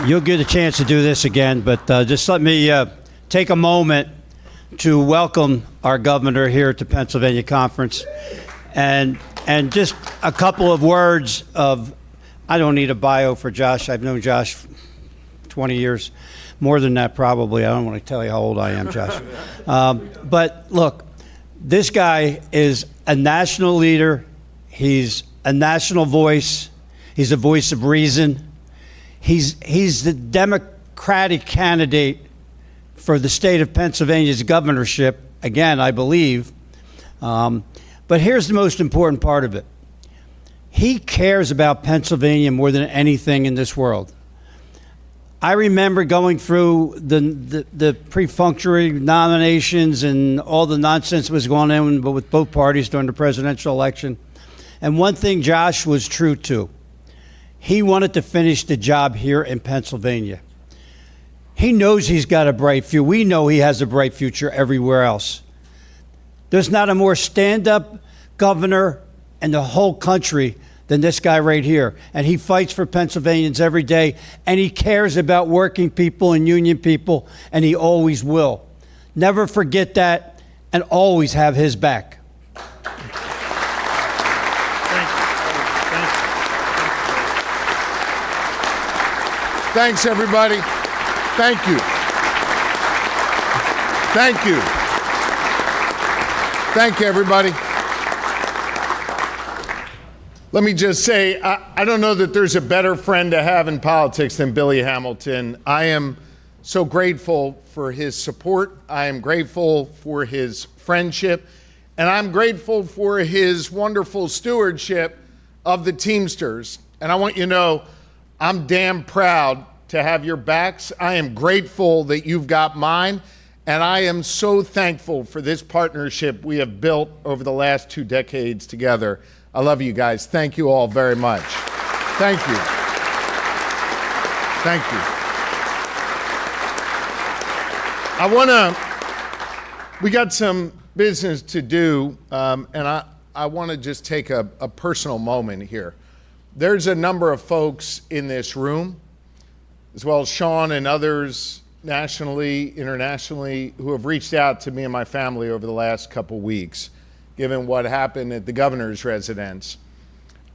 You'll get a chance to do this again, but just let me take a moment to welcome our governor here to Pennsylvania Conference, and just a couple of words of, I don't need a bio for Josh. I've known Josh 20 years, more than that probably. I don't want to tell you how old I am, Josh. But look, this guy is a national leader. He's a national voice. He's a voice of reason. He's the Democratic candidate for the state of Pennsylvania's governorship, again, I believe. But here's the most important part of it. He cares about Pennsylvania more than anything in this world. I remember going through the perfunctory nominations and all the nonsense that was going on with both parties during the presidential election. And one thing Josh was true to. He wanted to finish the job here in Pennsylvania. He knows he's got a bright future. We know he has a bright future everywhere else. There's not a more stand-up governor in the whole country than this guy right here. And he fights for Pennsylvanians every day, and he cares about working people and union people, and he always will. Never forget that, and always have his back. Thanks, everybody. Thank you. Thank you. Thank you, everybody. Let me just say, I don't know that there's a better friend to have in politics than Billy Hamilton. I am so grateful for his support. I am grateful for his friendship. And I'm grateful for his wonderful stewardship of the Teamsters. And I want you to know, I'm damn proud to have your backs. I am grateful that you've got mine, and I am so thankful for this partnership we have built over the last 2 decades together. I love you guys. Thank you all very much. Thank you. Thank you. We got some business to do, and I want to just take a personal moment here. There's a number of folks in this room, as well as Sean and others nationally, internationally, who have reached out to me and my family over the last couple weeks, given what happened at the governor's residence.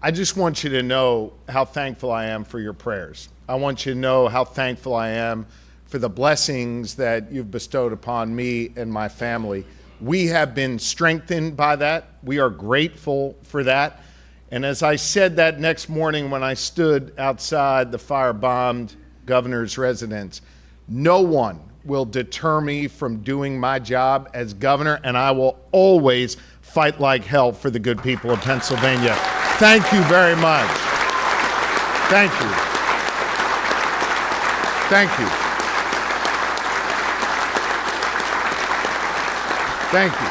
I just want you to know how thankful I am for your prayers. I want you to know how thankful I am for the blessings that you've bestowed upon me and my family. We have been strengthened by that. We are grateful for that. And as I said that next morning when I stood outside the firebombed governor's residence, no one will deter me from doing my job as governor, and I will always fight like hell for the good people of Pennsylvania. Thank you very much. Thank you. Thank you. Thank you.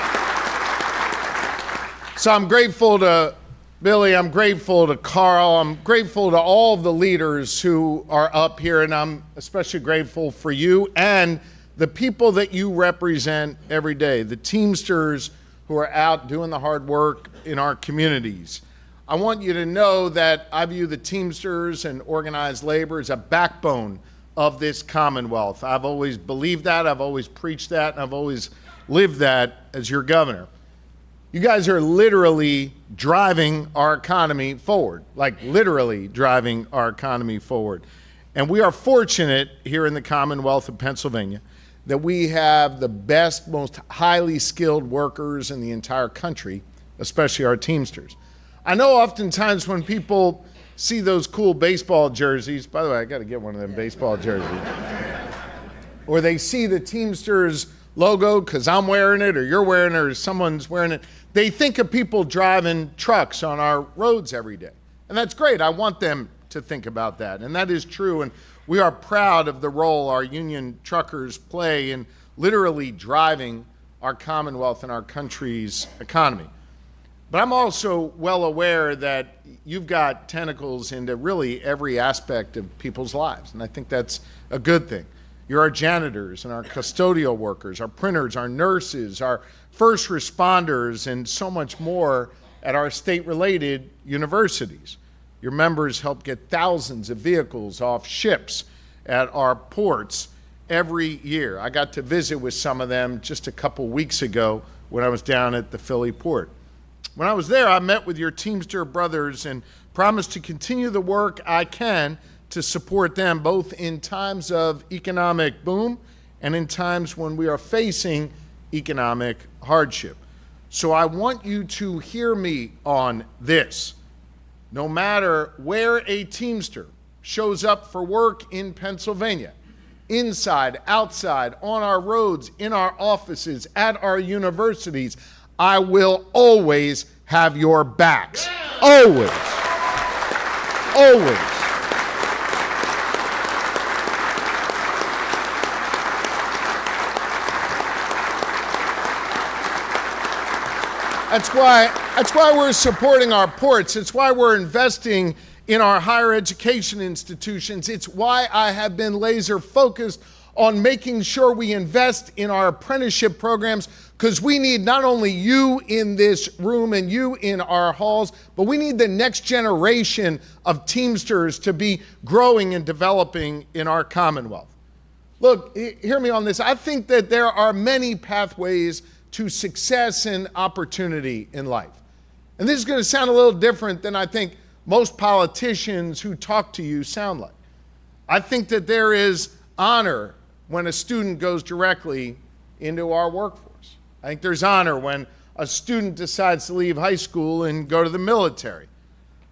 So I'm grateful to Billy, I'm grateful to Carl, I'm grateful to all of the leaders who are up here, and I'm especially grateful for you and the people that you represent every day, the Teamsters who are out doing the hard work in our communities. I want you to know that I view the Teamsters and organized labor as a backbone of this Commonwealth. I've always believed that, I've always preached that, and I've always lived that as your governor. You guys are literally driving our economy forward, like literally driving our economy forward. And we are fortunate here in the Commonwealth of Pennsylvania that we have the best, most highly skilled workers in the entire country, especially our Teamsters. I know oftentimes when people see those cool baseball jerseys, by the way, I got to get one of them baseball jerseys, or they see the Teamsters logo because I'm wearing it or you're wearing it or someone's wearing it, they think of people driving trucks on our roads every day. And that's great. I want them to think about that. And that is true. And we are proud of the role our union truckers play in literally driving our Commonwealth and our country's economy. But I'm also well aware that you've got tentacles into really every aspect of people's lives. And I think that's a good thing. You're our janitors and our custodial workers, our printers, our nurses, our first responders, and so much more at our state-related universities. Your members help get thousands of vehicles off ships at our ports every year. I got to visit with some of them just a couple weeks ago when I was down at the Philly port. When I was there, I met with your Teamster brothers and promised to continue the work I can to support them both in times of economic boom and in times when we are facing economic hardship. So I want you to hear me on this. No matter where a Teamster shows up for work in Pennsylvania, inside, outside, on our roads, in our offices, at our universities, I will always have your backs. Always. Always. That's why we're supporting our ports. It's why we're investing in our higher education institutions. It's why I have been laser focused on making sure we invest in our apprenticeship programs, because we need not only you in this room and you in our halls, but we need the next generation of Teamsters to be growing and developing in our Commonwealth. Look, hear me on this. I think that there are many pathways to success and opportunity in life. And this is going to sound a little different than I think most politicians who talk to you sound like. I think that there is honor when a student goes directly into our workforce. I think there's honor when a student decides to leave high school and go to the military.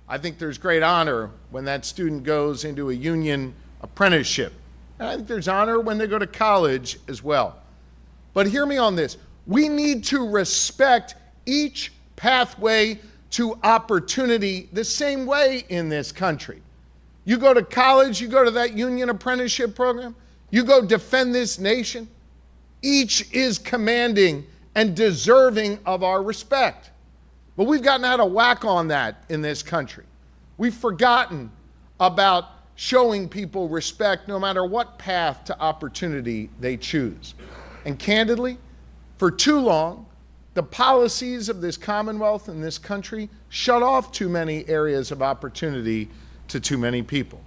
I think there's great honor when that student goes into a union apprenticeship. And I think there's honor when they go to college as well. But hear me on this. We need to respect each pathway to opportunity the same way in this country. You go to college, you go to that union apprenticeship program, you go defend this nation. Each is commanding and deserving of our respect. But we've gotten out of whack on that in this country. We've forgotten about showing people respect no matter what path to opportunity they choose. And candidly, for too long, the policies of this Commonwealth and this country shut off too many areas of opportunity to too many people.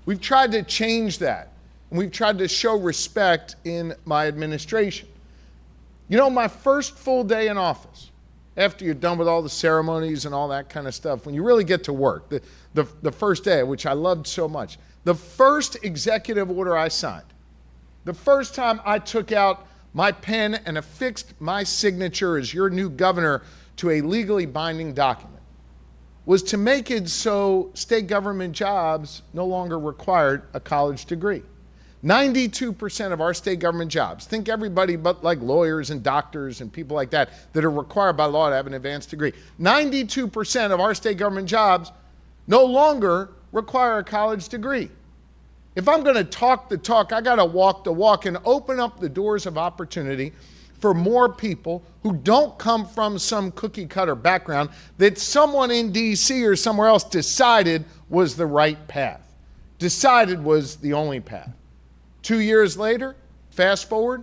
We've tried to change that, and we've tried to show respect in my administration. You know, my first full day in office, after you're done with all the ceremonies and all that kind of stuff, when you really get to work, the first day, which I loved so much, the first executive order I signed, the first time I took out my pen and affixed my signature as your new governor to a legally binding document, was to make it so state government jobs no longer required a college degree. 92% of our state government jobs, think everybody but like lawyers and doctors and people like that are required by law to have an advanced degree. 92% of our state government jobs no longer require a college degree. If I'm going to talk the talk, I got to walk the walk and open up the doors of opportunity for more people who don't come from some cookie cutter background that someone in DC or somewhere else decided was the right path, decided was the only path. 2 years later, fast forward,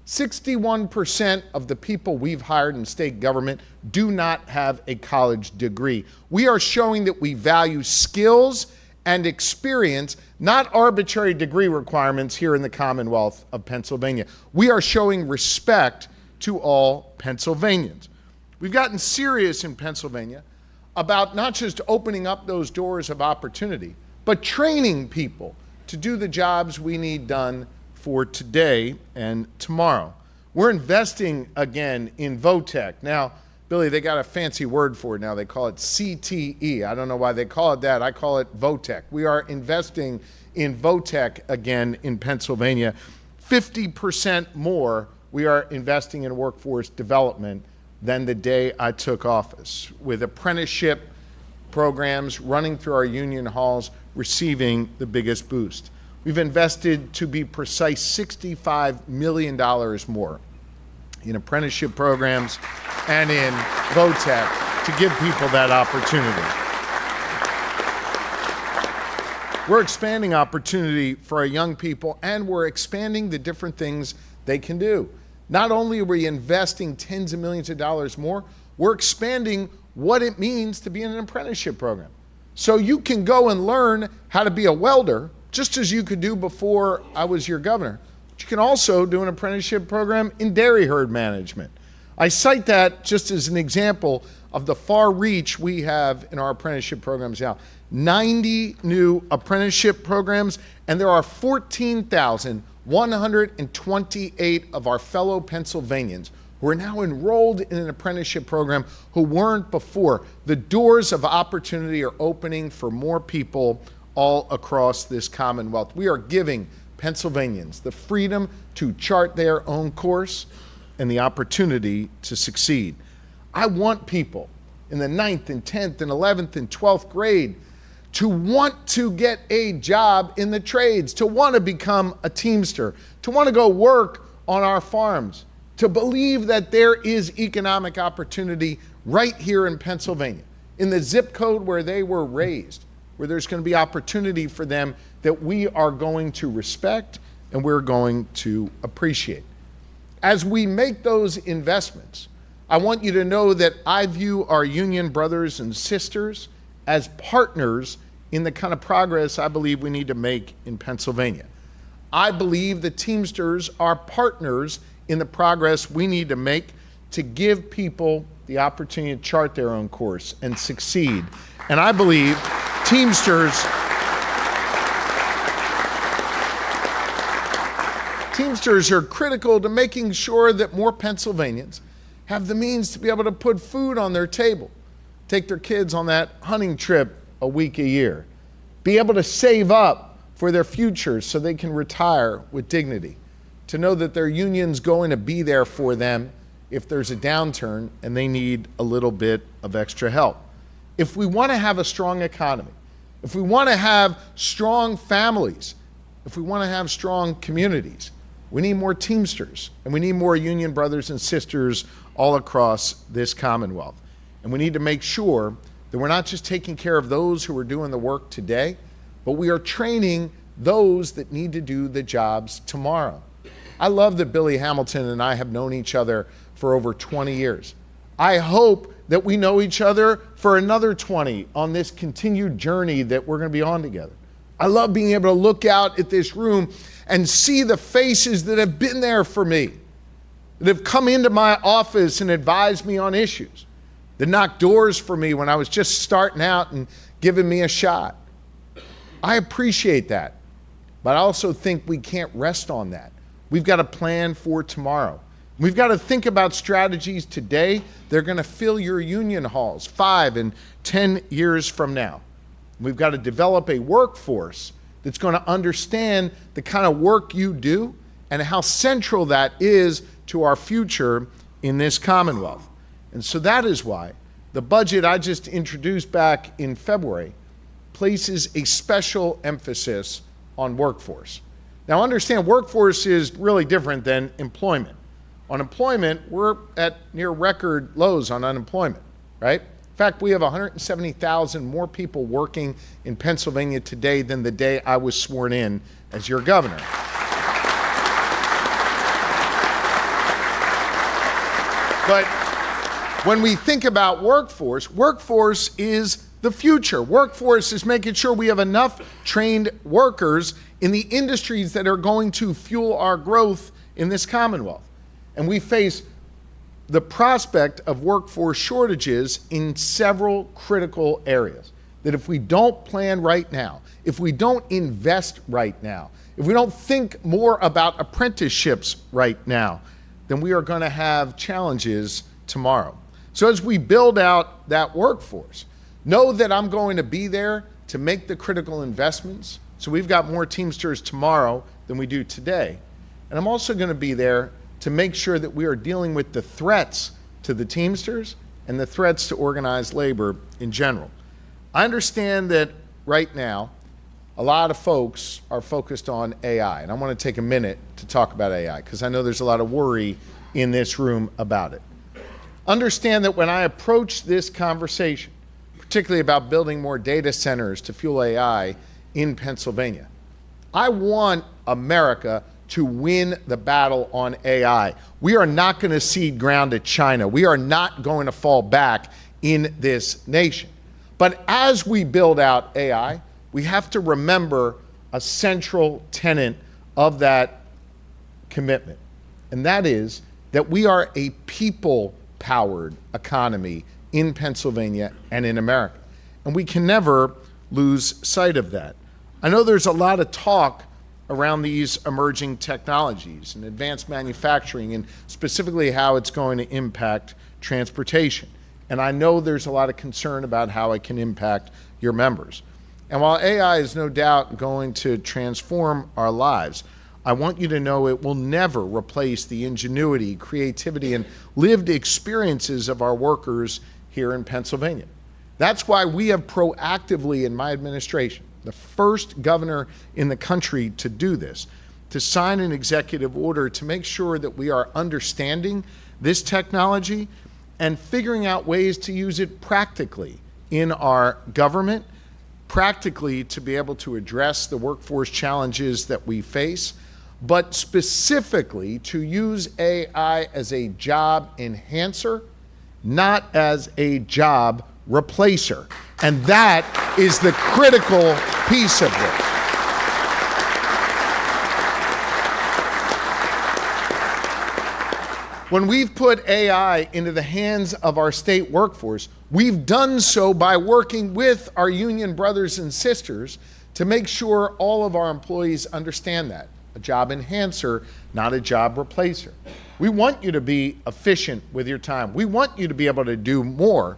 61% of the people we've hired in state government do not have a college degree. We are showing that we value skills and experience, not arbitrary degree requirements here in the Commonwealth of Pennsylvania. We are showing respect to all Pennsylvanians. We've gotten serious in Pennsylvania about not just opening up those doors of opportunity, but training people to do the jobs we need done for today and tomorrow. We're investing again in VOTEC. Now, Billy, they got a fancy word for it now. They call it CTE. I don't know why they call it that. I call it VOTEC. We are investing in VOTEC again in Pennsylvania. 50% more we are investing in workforce development than the day I took office, with apprenticeship programs running through our union halls receiving the biggest boost. We've invested, to be precise, $65 million more in apprenticeship programs and in VOTEC to give people that opportunity. We're expanding opportunity for our young people, and we're expanding the different things they can do. Not only are we investing tens of millions of dollars more, we're expanding what it means to be in an apprenticeship program. So you can go and learn how to be a welder just as you could do before I was your governor. But you can also do an apprenticeship program in dairy herd management. I cite that just as an example of the far reach we have in our apprenticeship programs now. 90 new apprenticeship programs, and there are 14,128 of our fellow Pennsylvanians who are now enrolled in an apprenticeship program who weren't before. The doors of opportunity are opening for more people all across this Commonwealth. We are giving Pennsylvanians the freedom to chart their own course and the opportunity to succeed. I want people in the 9th and 10th and 11th and 12th grade to want to get a job in the trades, to want to become a Teamster, to want to go work on our farms, to believe that there is economic opportunity right here in Pennsylvania, in the zip code where they were raised, where there's going to be opportunity for them that we are going to respect and we're going to appreciate. As we make those investments, I want you to know that I view our union brothers and sisters as partners in the kind of progress I believe we need to make in Pennsylvania. I believe the Teamsters are partners in the progress we need to make to give people the opportunity to chart their own course and succeed. And I believe Teamsters are critical to making sure that more Pennsylvanians have the means to be able to put food on their table, take their kids on that hunting trip a week a year, be able to save up for their futures so they can retire with dignity, to know that their union's going to be there for them if there's a downturn and they need a little bit of extra help. If we want to have a strong economy, if we want to have strong families, if we want to have strong communities, we need more Teamsters, and we need more union brothers and sisters all across this Commonwealth. And we need to make sure that we're not just taking care of those who are doing the work today, but we are training those that need to do the jobs tomorrow. I love that Billy Hamilton and I have known each other for over 20 years. I hope that we know each other for another 20 on this continued journey that we're going to be on together. I love being able to look out at this room and see the faces that have been there for me, that have come into my office and advised me on issues, that knocked doors for me when I was just starting out and giving me a shot. I appreciate that, but I also think we can't rest on that. We've got to plan for tomorrow. We've got to think about strategies today. They're going to fill your union halls 5 and 10 years from now. We've got to develop a workforce that's going to understand the kind of work you do and how central that is to our future in this Commonwealth. And so that is why the budget I just introduced back in February places a special emphasis on workforce. Now understand, workforce is really different than employment. On employment, we're at near record lows on unemployment, right? In fact, we have 170,000 more people working in Pennsylvania today than the day I was sworn in as your governor. But when we think about workforce, workforce is the future. Workforce is making sure we have enough trained workers in the industries that are going to fuel our growth in this Commonwealth. And we face the prospect of workforce shortages in several critical areas. That if we don't plan right now, if we don't invest right now, if we don't think more about apprenticeships right now, then we are going to have challenges tomorrow. So as we build out that workforce, know that I'm going to be there to make the critical investments. So we've got more Teamsters tomorrow than we do today. And I'm also going to be there to make sure that we are dealing with the threats to the Teamsters and the threats to organized labor in general. I understand that right now, a lot of folks are focused on AI, and I want to take a minute to talk about AI because I know there's a lot of worry in this room about it. Understand that when I approach this conversation, particularly about building more data centers to fuel AI in Pennsylvania, I want America to win the battle on AI. We are not going to cede ground to China. We are not going to fall back in this nation. But as we build out AI, we have to remember a central tenet of that commitment, and that is that we are a people-powered economy in Pennsylvania and in America, and we can never lose sight of that. I know there's a lot of talk around these emerging technologies and advanced manufacturing, and specifically how it's going to impact transportation. And I know there's a lot of concern about how it can impact your members. And while AI is no doubt going to transform our lives, I want you to know it will never replace the ingenuity, creativity, and lived experiences of our workers here in Pennsylvania. That's why we have proactively, in my administration, the first governor in the country to do this, to sign an executive order to make sure that we are understanding this technology and figuring out ways to use it practically in our government, practically to be able to address the workforce challenges that we face, but specifically to use AI as a job enhancer, not as a job replacer. And that is the critical piece of this. When we've put AI into the hands of our state workforce, we've done so by working with our union brothers and sisters to make sure all of our employees understand that. A job enhancer, not a job replacer. We want you to be efficient with your time. We want you to be able to do more.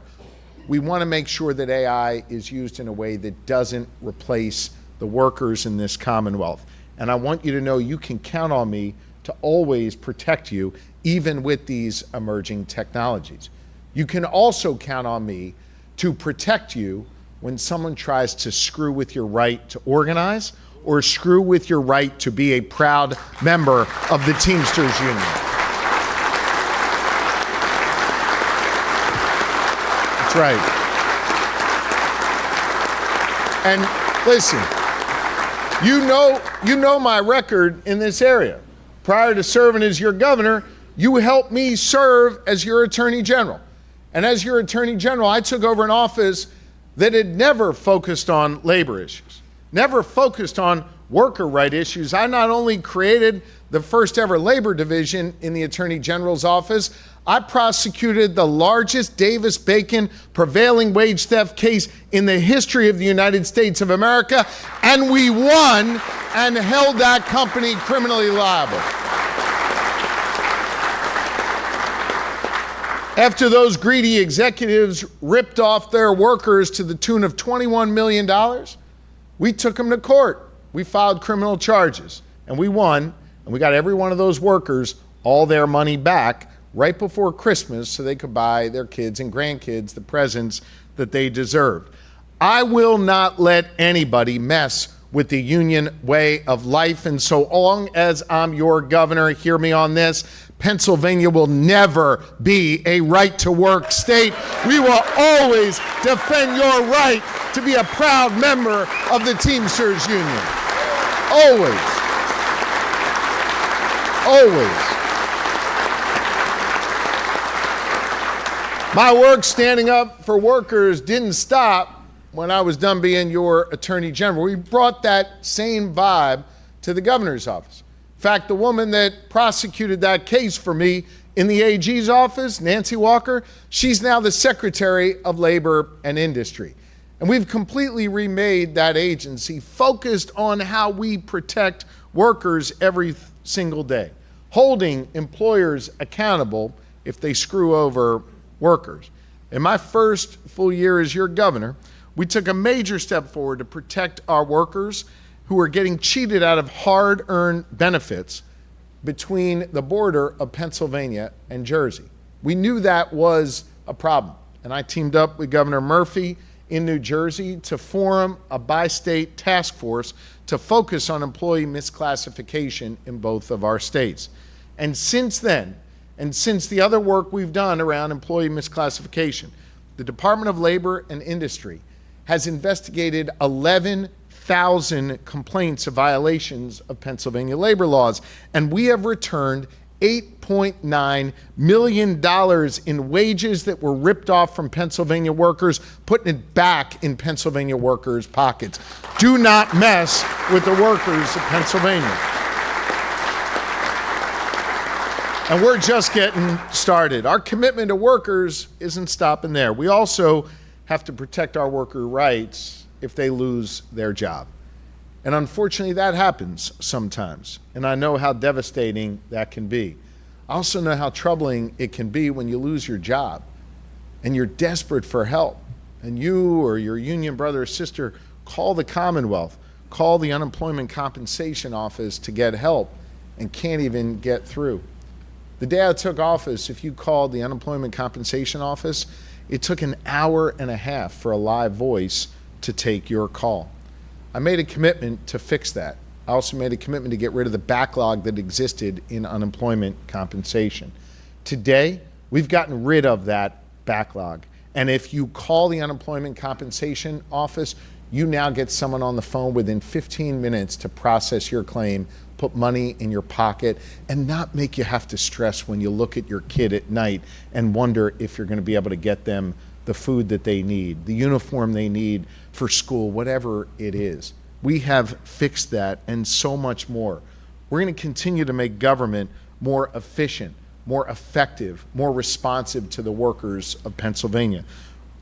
We want to make sure that AI is used in a way that doesn't replace the workers in this Commonwealth. And I want you to know you can count on me to always protect you, even with these emerging technologies. You can also count on me to protect you when someone tries to screw with your right to organize or screw with your right to be a proud member of the Teamsters Union. That's right. And listen, you know my record in this area. Prior to serving as your governor, you helped me serve as your Attorney General. And as your Attorney General, I took over an office that had never focused on labor issues, never focused on worker right issues. I not only created the first ever labor division in the Attorney General's office, I prosecuted the largest Davis-Bacon prevailing wage theft case in the history of the United States of America, and we won and held that company criminally liable. After those greedy executives ripped off their workers to the tune of $21 million, we took them to court. We filed criminal charges, and we won, and we got every one of those workers all their money back right before Christmas so they could buy their kids and grandkids the presents that they deserved. I will not let anybody mess with the union way of life, and so long as I'm your governor, hear me on this, Pennsylvania will never be a right-to-work state. We will always defend your right to be a proud member of the Teamsters Union. Always. Always. My work standing up for workers didn't stop when I was done being your Attorney General. We brought that same vibe to the governor's office. In fact, the woman that prosecuted that case for me in the AG's office, Nancy Walker, she's now the Secretary of Labor and Industry. And we've completely remade that agency focused on how we protect workers every single day, holding employers accountable if they screw over workers. In my first full year as your governor, we took a major step forward to protect our workers who are getting cheated out of hard-earned benefits between the border of Pennsylvania and Jersey. We knew that was a problem, and I teamed up with Governor Murphy in New Jersey to form a bi-state task force to focus on employee misclassification in both of our states. And since then, and since the other work we've done around employee misclassification, the Department of Labor and Industry has investigated 11,000 complaints of violations of Pennsylvania labor laws, and we have returned $8.9 million in wages that were ripped off from Pennsylvania workers, putting it back in Pennsylvania workers' pockets. Do not mess with the workers of Pennsylvania. And we're just getting started. Our commitment to workers isn't stopping there. We also have to protect our worker rights if they lose their job. And unfortunately, that happens sometimes. And I know how devastating that can be. I also know how troubling it can be when you lose your job and you're desperate for help. And you or your union brother or sister call the Commonwealth, call the Unemployment Compensation Office to get help and can't even get through. The day I took office, if you called the Unemployment Compensation Office, it took an hour and a half for a live voice to take your call. I made a commitment to fix that. I also made a commitment to get rid of the backlog that existed in unemployment compensation. Today, we've gotten rid of that backlog. And if you call the Unemployment Compensation Office, you now get someone on the phone within 15 minutes to process your claim, put money in your pocket, and not make you have to stress when you look at your kid at night and wonder if you're going to be able to get them the food that they need, the uniform they need for school, whatever it is. We have fixed that and so much more. We're going to continue to make government more efficient, more effective, more responsive to the workers of Pennsylvania.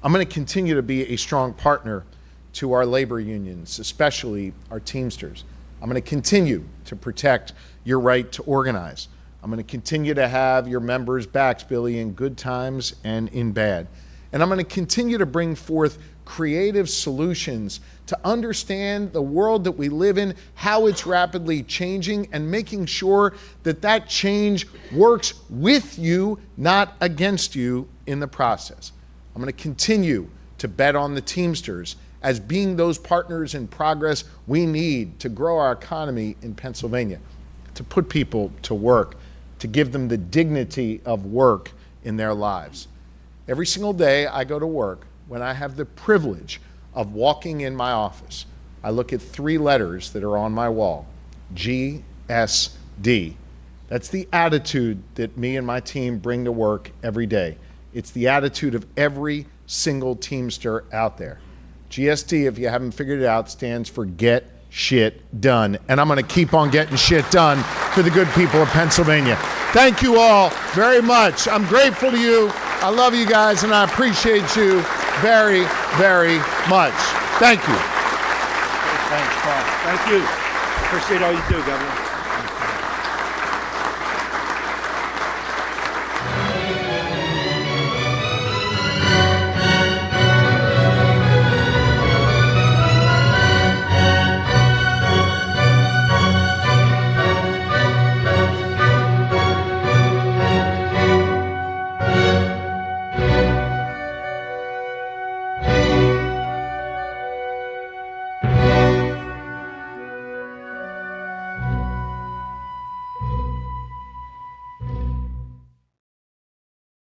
I'm going to continue to be a strong partner to our labor unions, especially our Teamsters. I'm going to continue to protect your right to organize. I'm going to continue to have your members' backs, Billy, in good times and in bad. And I'm going to continue to bring forth creative solutions to understand the world that we live in, how it's rapidly changing, and making sure that that change works with you, not against you in the process. I'm going to continue to bet on the Teamsters as being those partners in progress we need to grow our economy in Pennsylvania, to put people to work, to give them the dignity of work in their lives. Every single day I go to work, when I have the privilege of walking in my office, I look at 3 letters that are on my wall, GSD. That's the attitude that me and my team bring to work every day. It's the attitude of every single Teamster out there. GSD, if you haven't figured it out, stands for Get Shit Done. And I'm going to keep on getting shit done for the good people of Pennsylvania. Thank you all very much. I'm grateful to you. I love you guys, and I appreciate you very, very much. Thank you. Thanks, Paul. Thank you. Appreciate all you do, Governor.